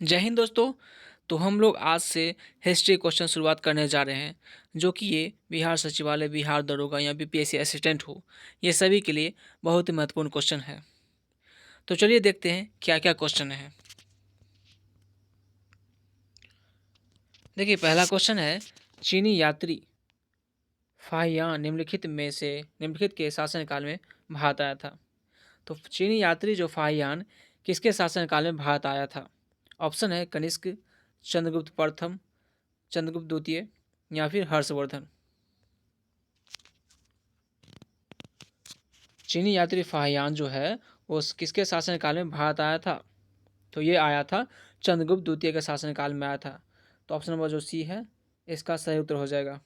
जय हिंद दोस्तों। तो हम लोग आज से हिस्ट्री क्वेश्चन शुरुआत करने जा रहे हैं, जो कि ये बिहार सचिवालय, बिहार दरोगा या बीपीएससी असिस्टेंट हो, ये सभी के लिए बहुत ही महत्वपूर्ण क्वेश्चन है। तो चलिए देखते हैं क्या क्या क्वेश्चन है। देखिए, पहला क्वेश्चन है, चीनी यात्री फाहियान निम्नलिखित के शासनकाल में भारत आया था। तो चीनी यात्री जो फाहियान किसके शासनकाल में भारत आया था? ऑप्शन है कनिष्क, चंद्रगुप्त प्रथम, चंद्रगुप्त द्वितीय या फिर हर्षवर्धन। चीनी यात्री फाहियान जो है वो किसके शासनकाल में भारत आया था? तो ये आया था चंद्रगुप्त द्वितीय के शासनकाल में आया था। तो ऑप्शन नंबर जो सी है इसका सही उत्तर हो जाएगा।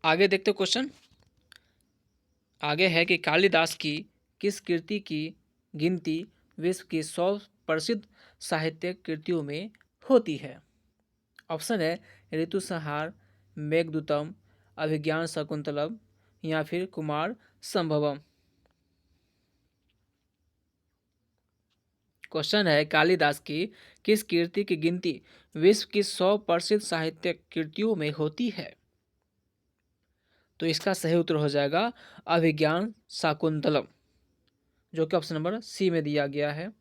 आगे देखते क्वेश्चन। आगे है कि कालिदास की किस कृति की गिनती विश्व की 100 प्रसिद्ध साहित्यिक कृतियों में होती है? ऑप्शन है ऋतुसंहार, मेघदूतम, अभिज्ञान शकुंतलम या फिर कुमार संभवम। क्वेश्चन है, कालिदास की किस कृति की गिनती विश्व की 100 प्रसिद्ध साहित्यिक कृतियों में होती है? तो इसका सही उत्तर हो जाएगा अभिज्ञान शाकुंतलम, जो कि ऑप्शन नंबर सी में दिया गया है।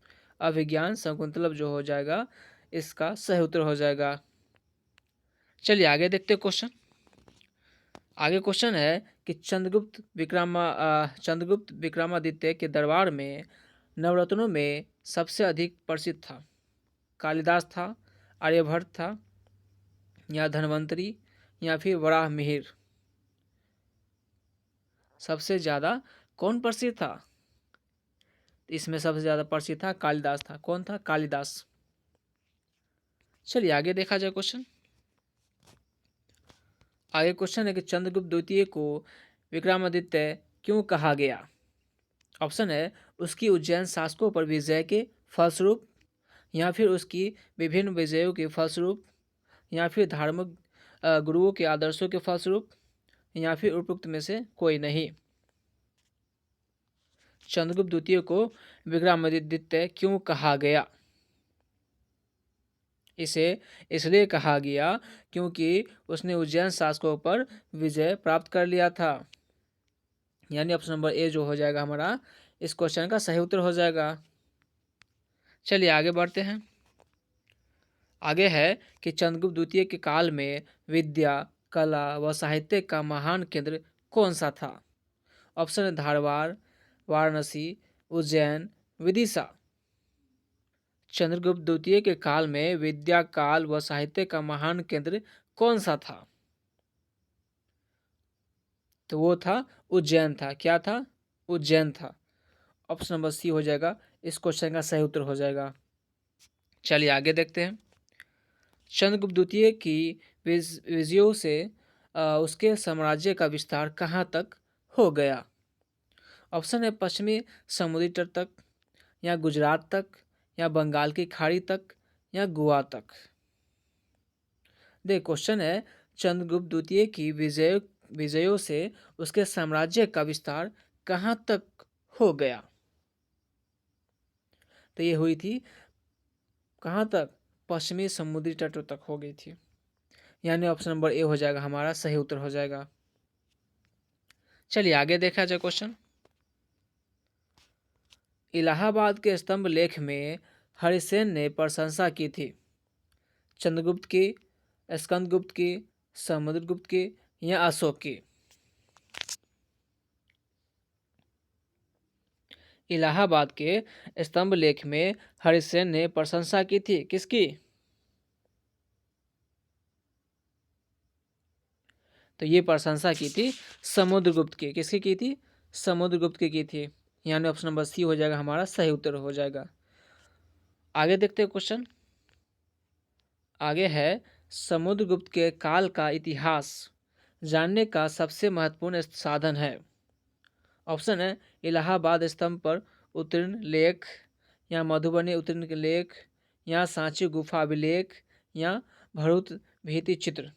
अभिज्ञान शाकुंतलम जो हो जाएगा इसका सही उत्तर हो जाएगा। चलिए आगे देखते क्वेश्चन। आगे क्वेश्चन है कि चंद्रगुप्त विक्रमादित्य के दरबार में नवरत्नों में सबसे अधिक प्रसिद्ध था? कालिदास था, आर्यभट्ट था या धन्वंतरी या फिर वराह मिहिर। सबसे ज्यादा कौन प्रसिद्ध था? इसमें सबसे ज्यादा प्रसिद्ध था कालिदास था। कौन था? कालिदास। चलिए आगे देखा जाए क्वेश्चन। आगे क्वेश्चन है कि चंद्रगुप्त द्वितीय को विक्रमादित्य क्यों कहा गया? ऑप्शन है उसकी उज्जैन शासकों पर विजय के फलस्वरूप या फिर उसकी विभिन्न विजयों के फलस्वरूप या फिर धार्मिक गुरुओं के आदर्शों के फलस्वरूप या फिर उपरोक्त में से कोई नहीं। चंद्रगुप्त द्वितीय को विक्रमादित्य क्यों कहा गया? इसे इसलिए कहा गया क्योंकि उसने उज्जैन शासकों पर विजय प्राप्त कर लिया था। यानी ऑप्शन नंबर ए जो हो जाएगा हमारा इस क्वेश्चन का सही उत्तर हो जाएगा। चलिए आगे बढ़ते हैं। आगे है कि चंद्रगुप्त द्वितीय के काल में विद्या, कला व साहित्य का महान केंद्र कौन सा था? ऑप्शन है धारवाड़, वाराणसी, उज्जैन, विदिशा। चंद्रगुप्त द्वितीय के काल में विद्या, काल व साहित्य का महान केंद्र कौन सा था? तो वो था उज्जैन था। क्या था? उज्जैन था। ऑप्शन नंबर सी हो जाएगा इस क्वेश्चन का सही उत्तर हो जाएगा। चलिए आगे देखते हैं। चंद्रगुप्त द्वितीय की विजयों से उसके साम्राज्य का विस्तार कहाँ तक हो गया? ऑप्शन है पश्चिमी समुद्री तट तक या गुजरात तक या बंगाल की खाड़ी तक या गोवा तक। देख क्वेश्चन है चंद्रगुप्त द्वितीय की विजयों से उसके साम्राज्य का विस्तार कहाँ तक हो गया? तो ये हुई थी कहाँ तक? पश्चिमी समुद्री तटों तक हो गई थी। यानी ऑप्शन नंबर ए हो जाएगा हमारा सही उत्तर हो जाएगा। चलिए आगे देखा जाए क्वेश्चन। इलाहाबाद के स्तंभ लेख में हरिसेन ने प्रशंसा की थी? चंद्रगुप्त की, स्कंदगुप्त की, समुद्रगुप्त की या अशोक की? इलाहाबाद के स्तंभ लेख में हरिसेन ने प्रशंसा की थी किसकी? तो ये प्रशंसा की थी समुद्रगुप्त की। किसकी की थी? समुद्रगुप्त की थी। यानी ऑप्शन नंबर सी हो जाएगा हमारा सही उत्तर हो जाएगा। आगे देखते हैं क्वेश्चन। आगे है समुद्रगुप्त के काल का इतिहास जानने का सबसे महत्वपूर्ण साधन है? ऑप्शन है इलाहाबाद स्तंभ पर उत्तीर्ण लेख या मधुबनी उत्तीर्ण लेख या सांची गुफा अभिलेख या भरूच भित्ति चित्र।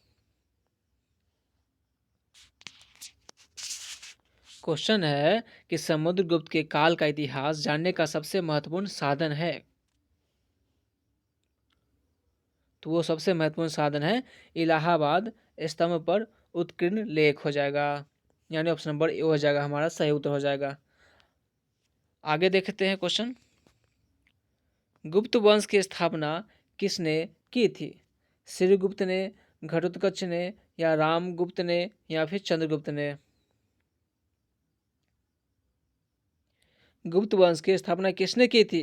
क्वेश्चन है कि समुद्रगुप्त के काल का इतिहास जानने का सबसे महत्वपूर्ण साधन है? तो वो सबसे महत्वपूर्ण साधन है इलाहाबाद स्तंभ पर उत्कीर्ण लेख हो जाएगा, यानी ऑप्शन नंबर ए हो जाएगा हमारा सही उत्तर हो जाएगा। आगे देखते हैं क्वेश्चन। गुप्त वंश की स्थापना किसने की थी? श्रीगुप्त ने, घटोत्कच ने, या रामगुप्त ने, या फिर चंद्रगुप्त ने? गुप्त वंश की स्थापना किसने की थी?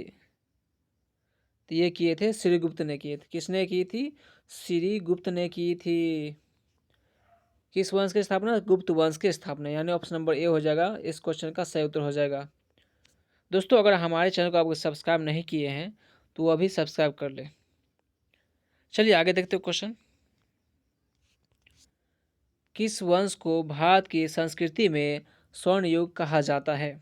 तो ये किए थे श्रीगुप्त ने किए थे। किसने की थी? श्रीगुप्त ने की थी। किस वंश की स्थापना? गुप्त वंश की स्थापना, यानी ऑप्शन नंबर ए हो जाएगा इस क्वेश्चन का सही उत्तर हो जाएगा। दोस्तों अगर हमारे चैनल को आप सब्सक्राइब नहीं किए हैं तो वो अभी सब्सक्राइब कर ले। चलिए आगे देखते हैं क्वेश्चन। किस वंश को भारत की संस्कृति में स्वर्ण युग कहा जाता है?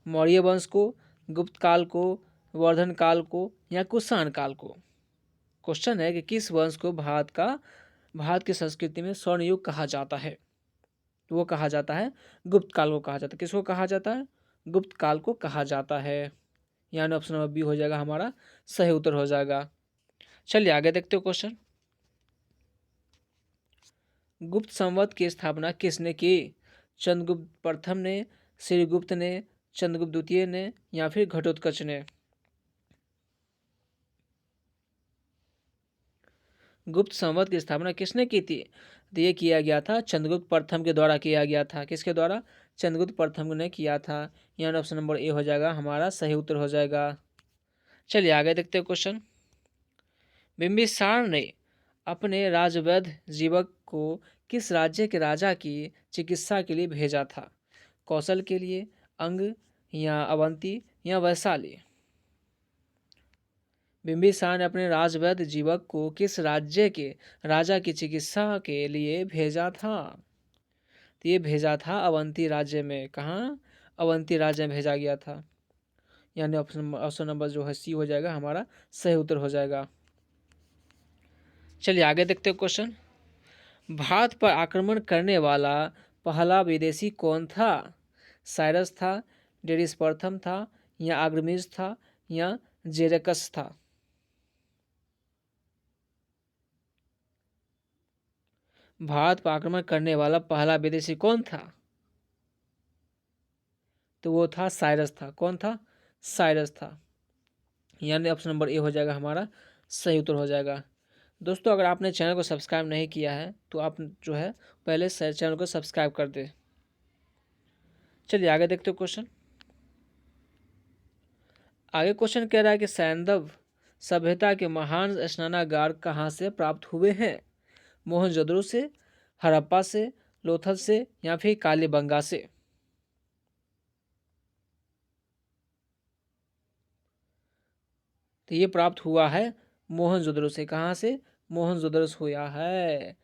मौर्य वंश को, गुप्त काल को, वर्धन काल को, या कुषाण काल को? क्वेश्चन है कि किस वंश को भारत की संस्कृति में स्वर्ण युग कहा जाता है? तो वो कहा जाता है गुप्त काल को कहा जाता है। किसको कहा जाता है? गुप्त काल को कहा जाता है, यानी ऑप्शन नंबर बी हो जाएगा हमारा सही उत्तर हो जाएगा। चलिए आगे देखते हो क्वेश्चन। गुप्त संवत की स्थापना किसने की? चंद्रगुप्त प्रथम ने, श्रीगुप्त ने, चंद्रगुप्त द्वितीय ने, या फिर घटोत्कच ने? गुप्त संवत की स्थापना किसने की थी? तो ये किया गया था चंद्रगुप्त प्रथम के द्वारा किया गया था। किसके द्वारा? चंद्रगुप्त प्रथम ने किया था, यानी ऑप्शन नंबर ए हो जाएगा हमारा सही उत्तर हो जाएगा। चलिए आगे देखते हैं क्वेश्चन। बिंबिसार ने अपने राजवैद्य जीवक को किस राज्य के राजा की चिकित्सा के लिए भेजा था? कौशल के लिए, अंग, या अवंती, या वैशाली? बिंबिसार ने अपने राजवैद्य जीवक को किस राज्य के राजा की चिकित्सा के लिए भेजा था? तो ये भेजा था अवंती राज्य में। कहाँ? अवंती राज्य में भेजा गया था, यानी ऑप्शन नंबर जो है सी हो जाएगा हमारा सही उत्तर हो जाएगा। चलिए आगे देखते हैं क्वेश्चन। भारत पर आक्रमण करने वाला पहला विदेशी कौन था? साइरस था, डेरिस प्रथम था, या आग्रमिज था, या जेरकस था? भारत पर आक्रमण करने वाला पहला विदेशी कौन था? तो वो था साइरस था। कौन था? साइरस था, यानी ऑप्शन नंबर ए हो जाएगा हमारा सही उत्तर हो जाएगा। दोस्तों अगर आपने चैनल को सब्सक्राइब नहीं किया है तो आप जो है पहले चैनल को सब्सक्राइब कर दे। चलिए आगे देखते हो क्वेश्चन। आगे क्वेश्चन कह रहा है कि सैंधव सभ्यता के महान स्नानागार कहाँ से प्राप्त हुए हैं? मोहनजोदड़ो से, हड़प्पा से, लोथल से, या फिर कालीबंगा से? तो ये प्राप्त हुआ है मोहनजोदड़ो से। कहाँ से? मोहनजोदड़ो से हुआ है,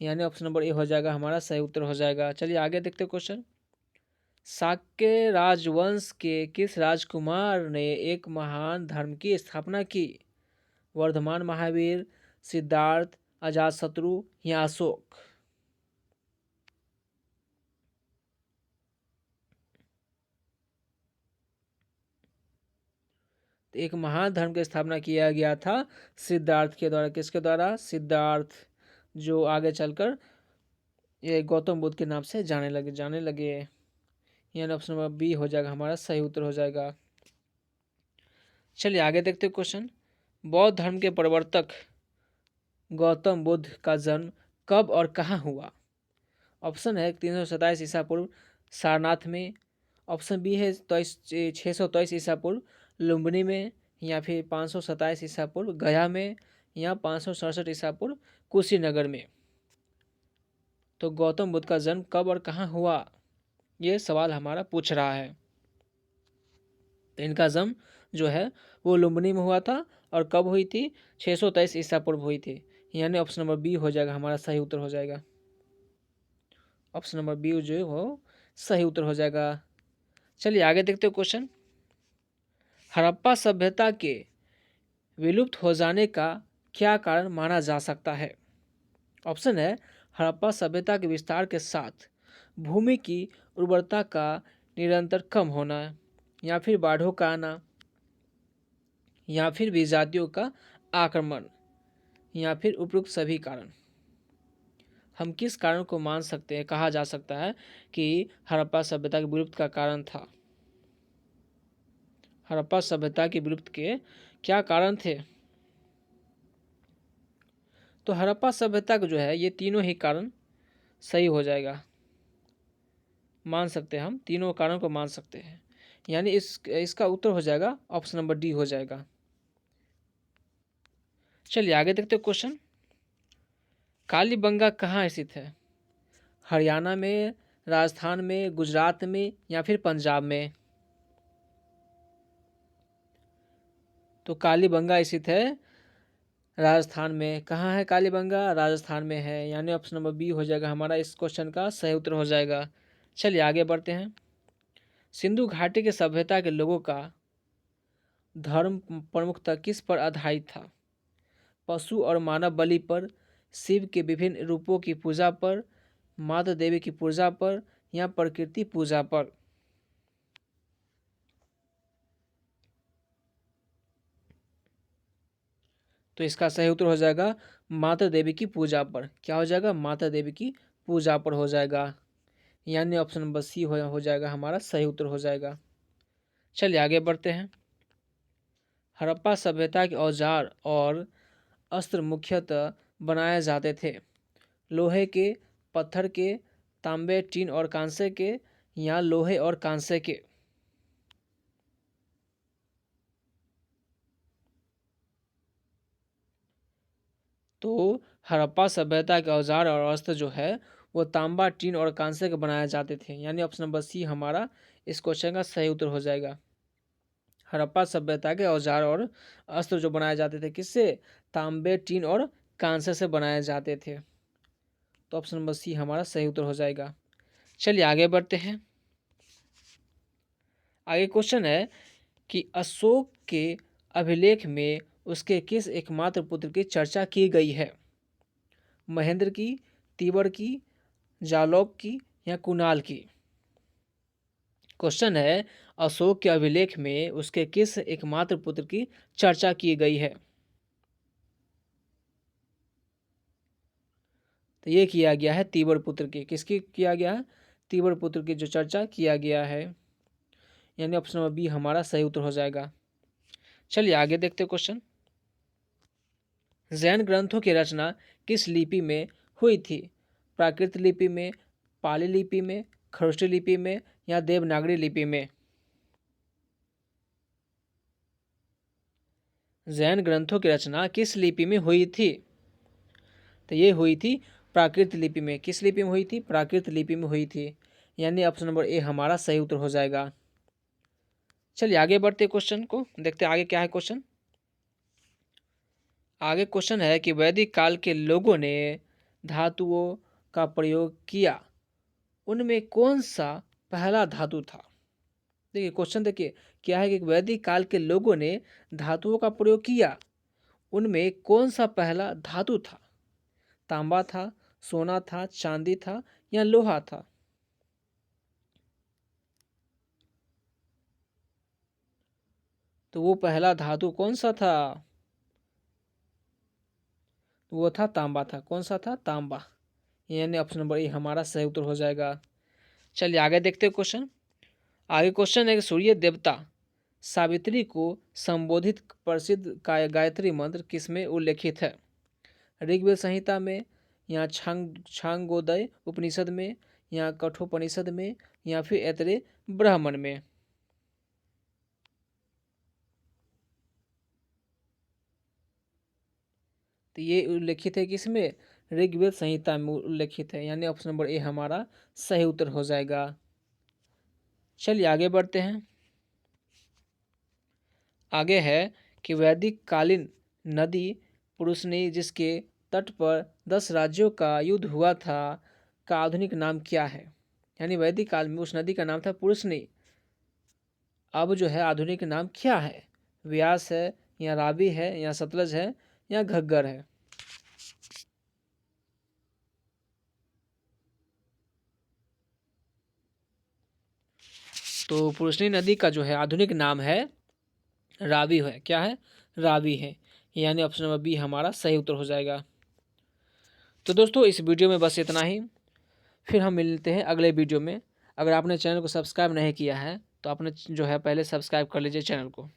यानी ऑप्शन नंबर ए हो जाएगा हमारा सही उत्तर हो जाएगा। चलिए आगे देखते क्वेश्चन। शाक्य राजवंश के किस राजकुमार ने एक महान धर्म की स्थापना की? वर्धमान महावीर, सिद्धार्थ, अजातशत्रु, या अशोक? तो एक महान धर्म की स्थापना किया गया था सिद्धार्थ के द्वारा। किसके द्वारा? सिद्धार्थ, जो आगे चलकर ये गौतम बुद्ध के नाम से जाने लगे, यानी ऑप्शन नंबर बी हो जाएगा हमारा सही उत्तर हो जाएगा। चलिए आगे देखते हैं क्वेश्चन। बौद्ध धर्म के प्रवर्तक गौतम बुद्ध का जन्म कब और कहाँ हुआ? ऑप्शन है 327 ईसा पूर्व सारनाथ में, ऑप्शन बी है 623 ईसा पूर्व लुम्बिनी में, या फिर 527 ईसा पूर्व गया में, या 567 ईसा पूर्व कुशीनगर में? तो गौतम बुद्ध का जन्म कब और कहाँ हुआ, ये सवाल हमारा पूछ रहा है। तो इनका जन्म जो है वो लुम्बिनी में हुआ था, और कब हुई थी? 623 ईसा पूर्व हुई थी, यानी ऑप्शन नंबर बी हो जाएगा हमारा सही उत्तर हो जाएगा। ऑप्शन नंबर बी जो है वो सही उत्तर हो जाएगा। चलिए आगे देखते हो क्वेश्चन। हड़प्पा सभ्यता के विलुप्त हो जाने का क्या कारण माना जा सकता है? ऑप्शन है हड़प्पा सभ्यता के विस्तार के साथ भूमि की उर्वरता का निरंतर कम होना, या फिर बाढ़ों का आना, या फिर विजातियों का आक्रमण, या फिर उपयुक्त सभी कारण। हम किस कारण को मान सकते हैं, कहा जा सकता है कि हड़प्पा सभ्यता के विलुप्त का कारण था? हड़प्पा सभ्यता के विलुप्त के क्या कारण थे? तो हड़प्पा सभ्यता का जो है ये तीनों ही कारण सही हो जाएगा, मान सकते हैं, हम तीनों कारणों को मान सकते हैं। यानी इसका उत्तर हो जाएगा ऑप्शन नंबर डी हो जाएगा। चलिए आगे देखते हैं क्वेश्चन। कालीबंगा कहाँ स्थित है? हरियाणा में, राजस्थान में, गुजरात में या फिर पंजाब में? तो कालीबंगा स्थित है राजस्थान में। कहाँ है कालीबंगा? राजस्थान में है, यानी ऑप्शन नंबर बी हो जाएगा हमारा इस क्वेश्चन का सही उत्तर हो जाएगा। चलिए आगे बढ़ते हैं। सिंधु घाटी के सभ्यता के लोगों का धर्म प्रमुखतः किस पर आधारित था? पशु और मानव बलि पर, शिव के विभिन्न रूपों की पूजा पर, माता देवी की पूजा पर या प्रकृति पूजा पर? तो इसका सही उत्तर हो जाएगा माता देवी की पूजा पर। क्या हो जाएगा? माता देवी की पूजा पर हो जाएगा, यानी ऑप्शन नंबर सी हो जाएगा हमारा सही उत्तर हो जाएगा। चलिए आगे बढ़ते हैं। हड़प्पा सभ्यता के औजार और अस्त्र मुख्यतः बनाए जाते थे लोहे के, पत्थर के, तांबे, टीन और कांसे के या लोहे और कांसे के? तो हड़प्पा सभ्यता के औजार और अस्त्र जो है वो तांबा, टीन और कांसे के बनाए जाते थे, यानी ऑप्शन नंबर सी हमारा इस क्वेश्चन का सही उत्तर हो जाएगा। हड़प्पा सभ्यता के औजार और अस्त्र जो बनाए जाते थे किससे? तांबे, टीन और कांसे से बनाए जाते थे। तो ऑप्शन नंबर सी हमारा सही उत्तर हो जाएगा। चलिए आगे बढ़ते हैं। आगे क्वेश्चन है कि अशोक के अभिलेख में उसके किस एकमात्र पुत्र की चर्चा की गई है? महेंद्र की, तीवर की, जालौक की या कुणाल की? क्वेश्चन है अशोक के अभिलेख में उसके किस एकमात्र पुत्र की चर्चा की गई है? तो ये किया गया है तीवर पुत्र की। किसकी किया गया है? तीवर पुत्र की जो चर्चा किया गया है, यानी ऑप्शन नंबर बी हमारा सही उत्तर हो जाएगा। चलिए आगे देखते क्वेश्चन। जैन ग्रंथों की रचना किस लिपि में हुई थी? प्राकृत लिपि में, पाली लिपि में, खरोष्टी लिपि में या देवनागरी लिपि में? जैन ग्रंथों की रचना किस लिपि में हुई थी? तो ये हुई थी प्राकृत लिपि में। किस लिपि में हुई थी? प्राकृत लिपि में हुई थी, यानी ऑप्शन नंबर ए हमारा सही उत्तर हो जाएगा। चलिए आगे बढ़ते क्वेश्चन को देखते आगे क्या है क्वेश्चन। आगे क्वेश्चन है कि वैदिक काल के लोगों ने धातुओं का प्रयोग किया, उनमें कौन सा पहला धातु था? देखिए क्वेश्चन देखिए क्या है कि वैदिक काल के लोगों ने धातुओं का प्रयोग किया, उनमें कौन सा पहला धातु था? तांबा था, सोना था, चांदी था या लोहा था? तो वो पहला धातु कौन सा था? वो था तांबा था। कौन सा था? तांबा, यानी ऑप्शन नंबर ए हमारा सही उत्तर हो जाएगा। चलिए आगे देखते हैं क्वेश्चन। आगे क्वेश्चन है कि सूर्य देवता सावित्री को संबोधित प्रसिद्ध गायत्री मंत्र किसमें उल्लेखित है? ऋग्वेद संहिता में या छांगोदय उपनिषद में या कठोपनिषद में या फिर ऐतरेय ब्राह्मण में? तो ये उल्लेखित है किसमें? ऋग्वेद संहिता में उल्लेखित है, यानी ऑप्शन नंबर ए हमारा सही उत्तर हो जाएगा। चलिए आगे बढ़ते हैं। आगे है कि वैदिक कालीन नदी पुरुषनी जिसके तट पर 10 राज्यों का युद्ध हुआ था का आधुनिक नाम क्या है? यानी वैदिक काल में उस नदी का नाम था पुरुषनी, अब जो है आधुनिक नाम क्या है? व्यास है या रावी है या सतलज है या घग्गर है? तो पुरुषनी नदी का जो है आधुनिक नाम है रावी है। क्या है? रावी है, यानी ऑप्शन नंबर बी हमारा सही उत्तर हो जाएगा। तो दोस्तों इस वीडियो में बस इतना ही, फिर हम मिलते हैं अगले वीडियो में। अगर आपने चैनल को सब्सक्राइब नहीं किया है तो आपने जो है पहले सब्सक्राइब कर लीजिए चैनल को।